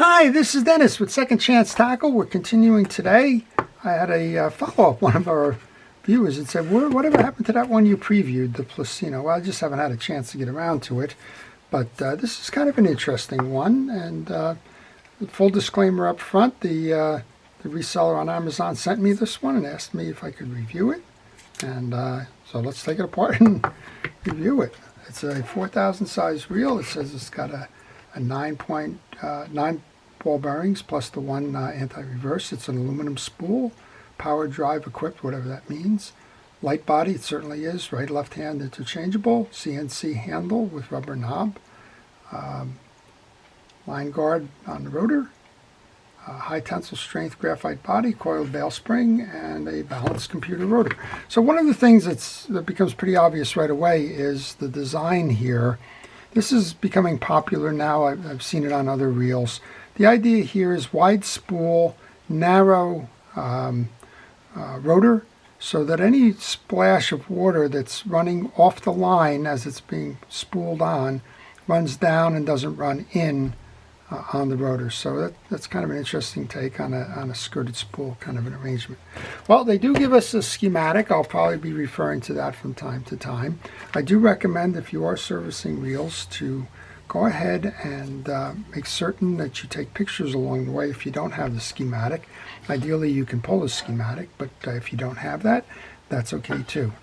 Hi, this is Dennis with Second Chance Tackle. We're continuing today. I had a follow-up. One of our viewers had said, whatever happened to that one you previewed, the Plusino? Well, I just haven't had a chance to get around to it. But this is kind of an interesting one. And full disclaimer up front, the reseller on Amazon sent me this one and asked me if I could review it. And so let's take it apart and review it. It's a 4,000 size reel. It says it's got a 9 ball bearings plus the one anti-reverse. It's an aluminum spool, power drive equipped, whatever that means. Light body, it certainly is. Right, left hand interchangeable. CNC handle with rubber knob. Line guard on the rotor. High tensile strength graphite body, coiled bail spring, and a balanced computer rotor. So one of the things that becomes pretty obvious right away is the design here. This is becoming popular now. I've seen it on other reels. The idea here is wide spool, narrow rotor, so that any splash of water that's running off the line as it's being spooled on runs down and doesn't run in on the rotor. So that's kind of an interesting take on a skirted spool kind of an arrangement. Well, they do give us a schematic. I'll probably be referring to that from time to time. I do recommend, if you are servicing reels, to go ahead and make certain that you take pictures along the way if you don't have the schematic. Ideally, you can pull a schematic, but if you don't have that, that's okay too.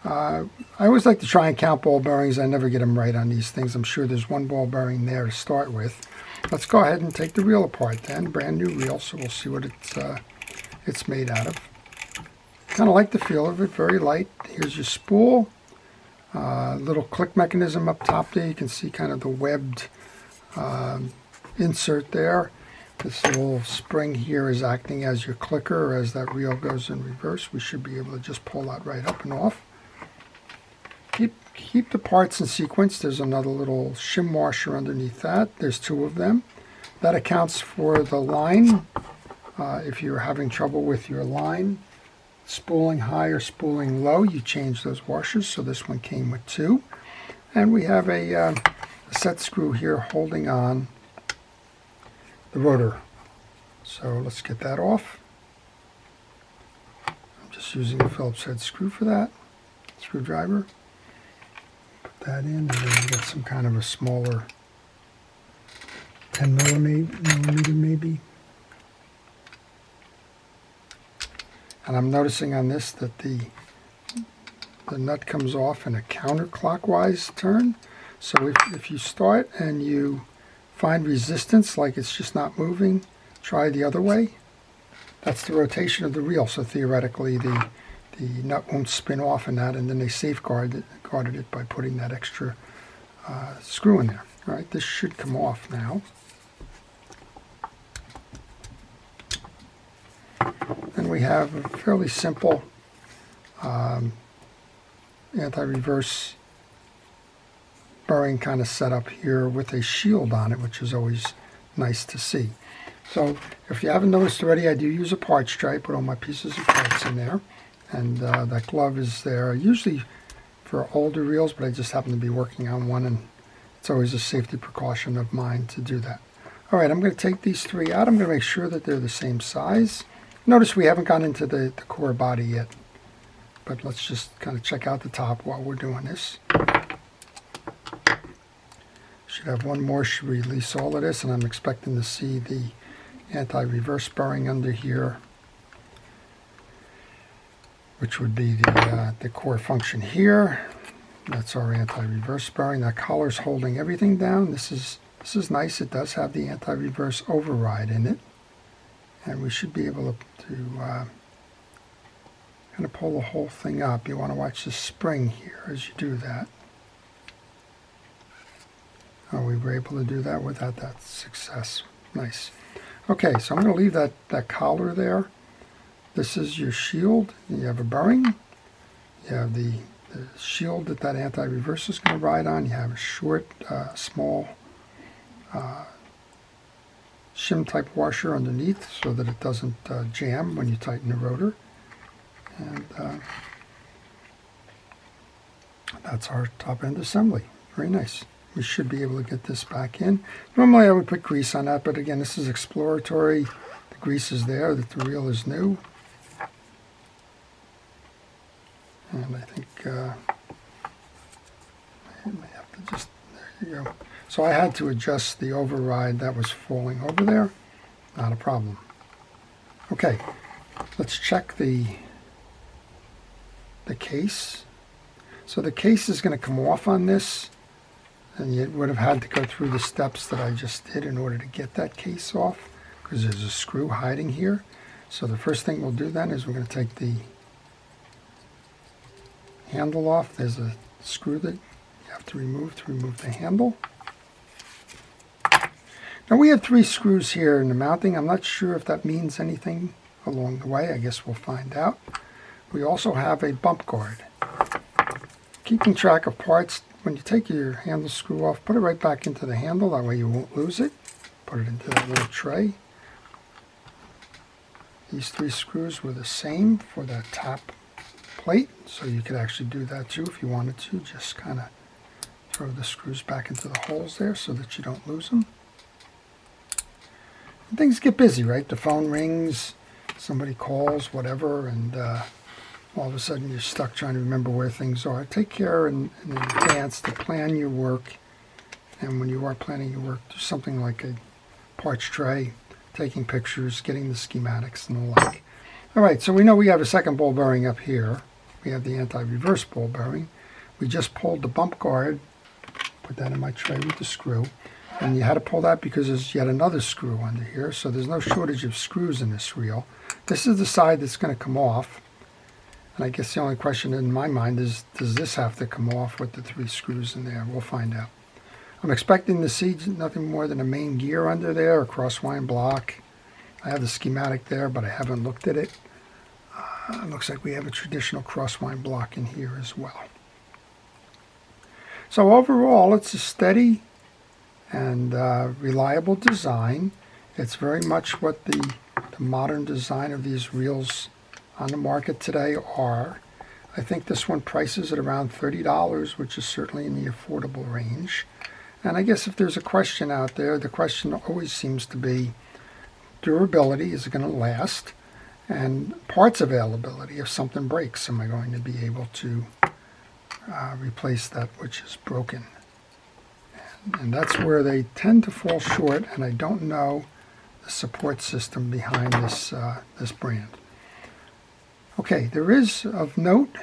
I always like to try and count ball bearings. I never get them right on these things. I'm sure there's one ball bearing there to start with. Let's go ahead and take the reel apart then. Brand new reel, so we'll see what it's made out of. Kind of like the feel of it, very light. Here's your spool. Little click mechanism up top there. You can see kind of the webbed insert there. This little spring here is acting as your clicker. As that reel goes in reverse, we should be able to just pull that right up and off. Keep the parts in sequence. There's another little shim washer underneath that. There's two of them. That accounts for the line. If you're having trouble with your line, spooling high or spooling low, you change those washers. So this one came with two. And we have a set screw here holding on the rotor. So let's get that off. I'm just using a Phillips head screw for that, screwdriver. That in, and then you get some kind of a smaller 10 millimeter maybe. And I'm noticing on this that the nut comes off in a counterclockwise turn. So if you start and you find resistance, like it's just not moving, try the other way. That's the rotation of the reel. So theoretically the nut won't spin off in that, and then they safeguarded it by putting that extra screw in there. All right, this should come off now. And we have a fairly simple anti-reverse bearing kind of setup here with a shield on it, which is always nice to see. So if you haven't noticed already, I do use a part stripe with all my pieces of parts in there. And that glove is there usually for older reels, but I just happen to be working on one, and it's always a safety precaution of mine to do that. All right, I'm going to take these three out. I'm going to make sure that they're the same size. Notice we haven't gone into the core body yet, but let's just kind of check out the top while we're doing this. Should have one more, should release all of this, and I'm expecting to see the anti-reverse bearing under here, which would be the core function here. That's our anti-reverse bearing. That collar's holding everything down. This is nice. It does have the anti-reverse override in it, and we should be able to kind of pull the whole thing up. You want to watch the spring here as you do that. Oh, we were able to do that without that success. Nice. Okay, so I'm going to leave that collar there. This is your shield. You have a bearing. You have the shield that anti-reverse is going to ride on. You have a short, small shim type washer underneath so that it doesn't jam when you tighten the rotor. And that's our top end assembly. Very nice. we should be able to get this back in. Normally I would put grease on that, but again, this is exploratory. The grease is there, that the reel is new. And I think I may have to just, there you go. So I had to adjust the override that was falling over there. Not a problem. Okay, let's check the case. So the case is going to come off on this, and you would have had to go through the steps that I just did in order to get that case off, because there's a screw hiding here. So the first thing we'll do then is we're going to take the handle off. There's a screw that you have to remove the handle. Now we have 3 screws here in the mounting. I'm not sure if that means anything along the way. I guess we'll find out. We also have a bump guard. Keeping track of parts, when you take your handle screw off, put it right back into the handle. That way you won't lose it. Put it into that little tray. These 3 screws were the same for that top plate, so you could actually do that too if you wanted to. Just kind of throw the screws back into the holes there so that you don't lose them. And things get busy, right? The phone rings, somebody calls, whatever, and all of a sudden you're stuck trying to remember where things are. Take care in advance to plan your work, and when you are planning your work, do something like a parts tray, taking pictures, getting the schematics and the like. All right, so we know we have a second ball bearing up here. We have the anti-reverse ball bearing. We just pulled the bump guard, put that in my tray with the screw, and you had to pull that because there's yet another screw under here, so there's no shortage of screws in this reel. This is the side that's going to come off, and I guess the only question in my mind is, does this have to come off with the 3 screws in there? We'll find out. I'm expecting to see nothing more than a main gear under there, a crosswind block. I have the schematic there, but I haven't looked at it. It looks like we have a traditional crosswind block in here as well. So overall, it's a steady and reliable design. It's very much what the modern design of these reels on the market today are. I think this one prices at around $30, which is certainly in the affordable range. And I guess if there's a question out there, the question always seems to be durability. Is it going to last? And parts availability. If something breaks, am I going to be able to replace that which is broken? And that's where they tend to fall short, and I don't know the support system behind this brand. Okay, there is of note,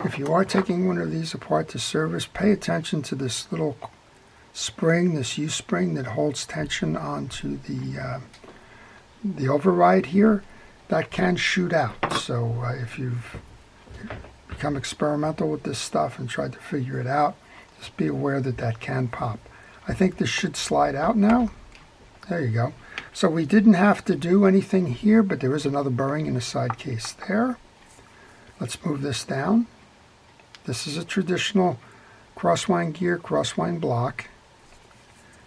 if you are taking one of these apart to service, pay attention to this little spring, this U-spring that holds tension onto the override here. That can shoot out. So if you've become experimental with this stuff and tried to figure it out, just be aware that that can pop. I think this should slide out now. There you go. So we didn't have to do anything here, but there is another bearing in the side case there. Let's move this down. This is a traditional crosswind gear, crosswind block.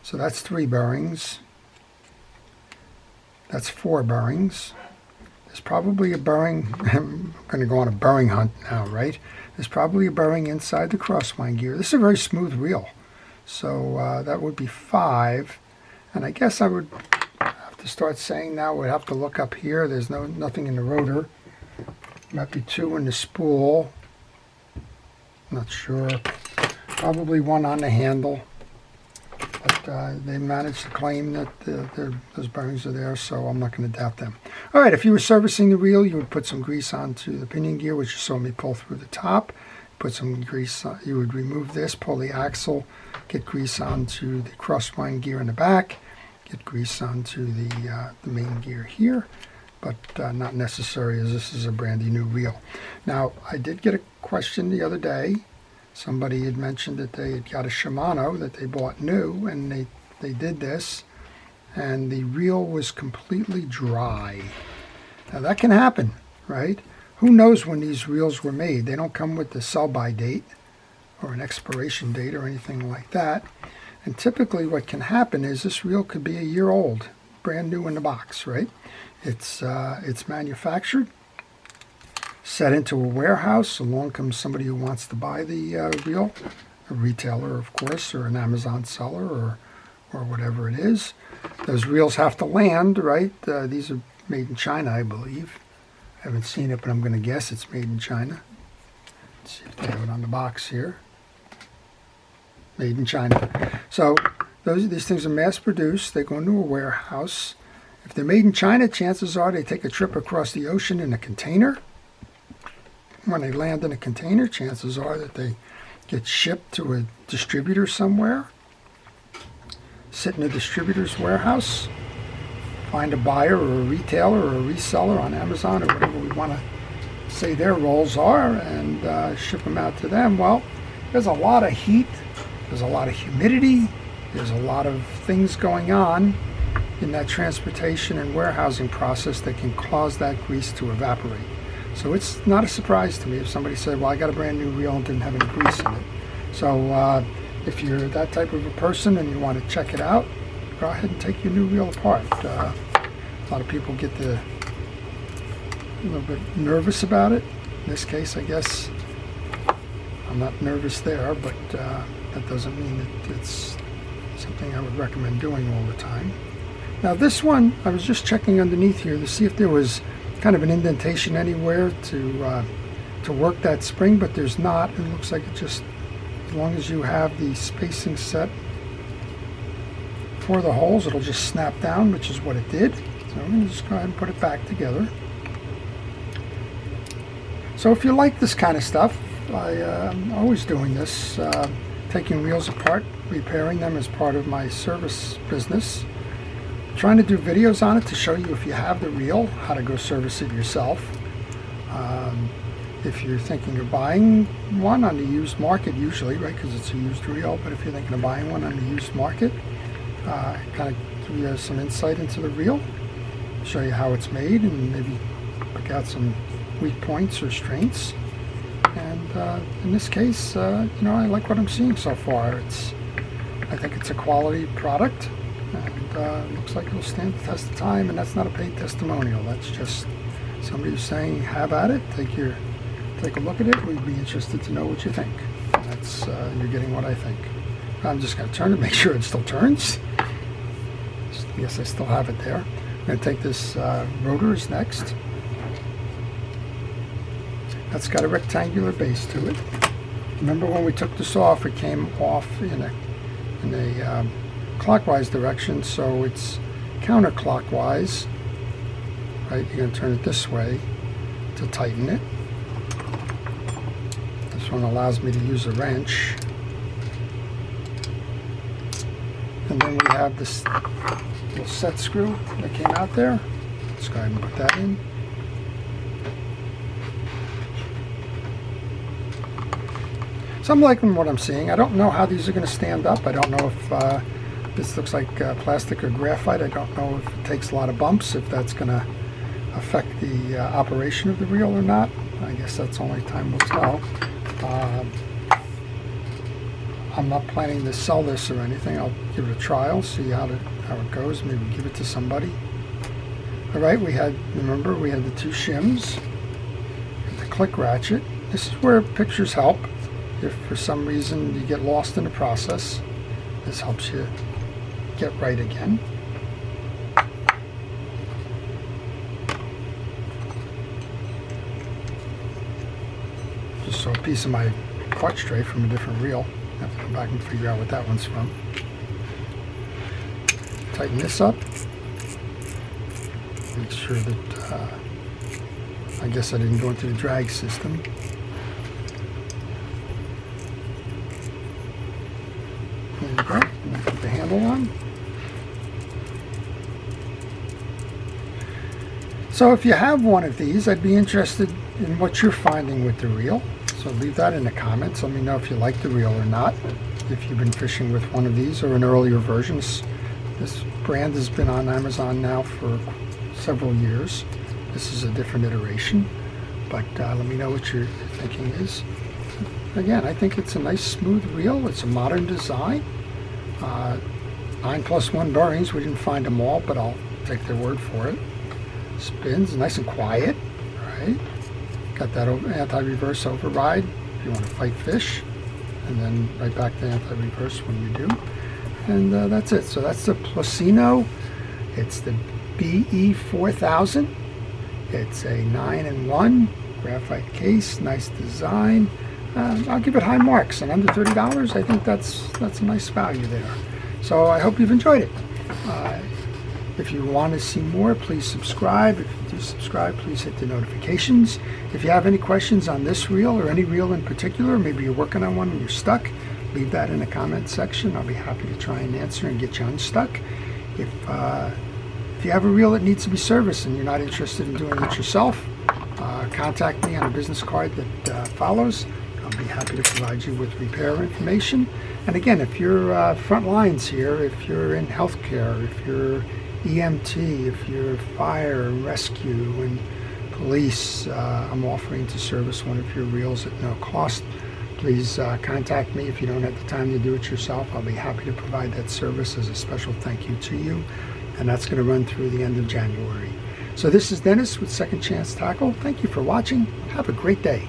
So that's 3 bearings. That's 4 bearings. There's probably a bearing, I'm going to go on a bearing hunt now, right? There's probably a bearing inside the crosswind gear. This is a very smooth reel. So that would be 5. And I guess I would have to start saying now, we'd have to look up here. There's nothing in the rotor. Might be 2 in the spool. Not sure. Probably 1 on the handle. But they managed to claim that those bearings are there, so I'm not going to doubt them. All right, if you were servicing the reel, you would put some grease onto the pinion gear, which you saw me pull through the top. Put some grease on, you would remove this, pull the axle, get grease onto the crosswind gear in the back, get grease onto the main gear here, but not necessary as this is a brandy new reel. Now, I did get a question the other day. Somebody had mentioned that they had got a Shimano that they bought new, and they did this, and the reel was completely dry. Now that can happen, right? Who knows when these reels were made? They don't come with the sell-by date or an expiration date or anything like that. And typically what can happen is this reel could be a year old, brand new in the box, right? It's manufactured, set into a warehouse. Along comes somebody who wants to buy the reel a retailer, of course, or an Amazon seller, or whatever it is. Those reels have to land, right? These are made in China, I believe. I haven't seen it, but I'm going to guess it's made in China. Let's see if they have it on the box here. Made in China. So these things are mass-produced. They go into a warehouse. If they're made in China, chances are they take a trip across the ocean in a container. When they land in a container, chances are that they get shipped to a distributor somewhere, sit in a distributor's warehouse, find a buyer or a retailer or a reseller on Amazon or whatever we want to say their roles are, and ship them out to them. Well, there's a lot of heat, there's a lot of humidity, there's a lot of things going on in that transportation and warehousing process that can cause that grease to evaporate. So it's not a surprise to me if somebody said, well, I got a brand new reel and didn't have any grease in it. So if you're that type of a person and you want to check it out, go ahead and take your new reel apart. A lot of people get a little bit nervous about it. In this case, I guess I'm not nervous there, but that doesn't mean that it's something I would recommend doing all the time. Now this one, I was just checking underneath here to see if there was kind of an indentation anywhere to work that spring, but there's not. It looks like it just, as long as you have the spacing set for the holes, it'll just snap down, which is what it did. So I'm going to just go ahead and put it back together. So if you like this kind of stuff, I'm always doing this, taking reels apart, repairing them as part of my service business. Trying to do videos on it to show you, if you have the reel, how to go service it yourself. If you're thinking of buying one on the used market, usually, right, because it's a used reel, but if you're thinking of buying one on the used market, kind of give you some insight into the reel, show you how it's made, and maybe pick out some weak points or strengths. And in this case, I like what I'm seeing so far. I think it's a quality product, and looks like it'll stand the test of time. And that's not a paid testimonial. That's just somebody who's saying, have at it, take a look at it. We'd be interested to know what you think. And that's you're getting what I think. I'm just going to turn it, make sure it still turns. Yes, I still have it there. I'm going to take this rotors next. That's got a rectangular base to it. Remember when we took this off, it came off in a clockwise direction, so it's counterclockwise. Right, you're going to turn it this way to tighten it. This one allows me to use a wrench. And then we have this little set screw that came out there. Let's go ahead and put that in. So I'm liking what I'm seeing. I don't know how these are going to stand up. I don't know if this looks like plastic or graphite. I don't know if it takes a lot of bumps, if that's going to affect the operation of the reel or not. I guess that's only time will tell. I'm not planning to sell this or anything. I'll give it a trial, see how it goes, maybe give it to somebody. All right, remember we had the two shims, the click ratchet. This is where pictures help. If for some reason you get lost in the process, this helps you get right again. Just saw a piece of my clutch tray from a different reel. I have to come back and figure out what that one's from. Tighten this up. Make sure that, I guess I didn't go into the drag system. There you go. And I put the handle on. So if you have one of these, I'd be interested in what you're finding with the reel. So leave that in the comments. Let me know if you like the reel or not. If you've been fishing with one of these or an earlier versions. This brand has been on Amazon now for several years. This is a different iteration, but let me know what your thinking is. Again, I think it's a nice smooth reel. It's a modern design. 9+1 bearings. We didn't find them all, but I'll take their word for it. Spins nice and quiet, right? Got that anti-reverse override if you want to fight fish. and then right back to anti-reverse when you do. And that's it. So that's the Plusino. It's the BE4000. It's a 9-in-1 graphite case, nice design. I'll give it high marks, and under $30, I think that's a nice value there. So I hope you've enjoyed it. If you want to see more, please subscribe. If you do subscribe, please hit the notifications. If you have any questions on this reel or any reel in particular, maybe you're working on one and you're stuck, leave that in the comment section. I'll be happy to try and answer and get you unstuck. If you have a reel that needs to be serviced and you're not interested in doing it yourself, contact me on a business card that follows. I'll be happy to provide you with repair information. And again, if you're front lines here, if you're in healthcare, if you're EMT, if you're fire and rescue and police, I'm offering to service one of your reels at no cost. Please contact me if you don't have the time to do it yourself. I'll be happy to provide that service as a special thank you to you. And that's going to run through the end of January. So this is Dennis with Second Chance Tackle. Thank you for watching. Have a great day.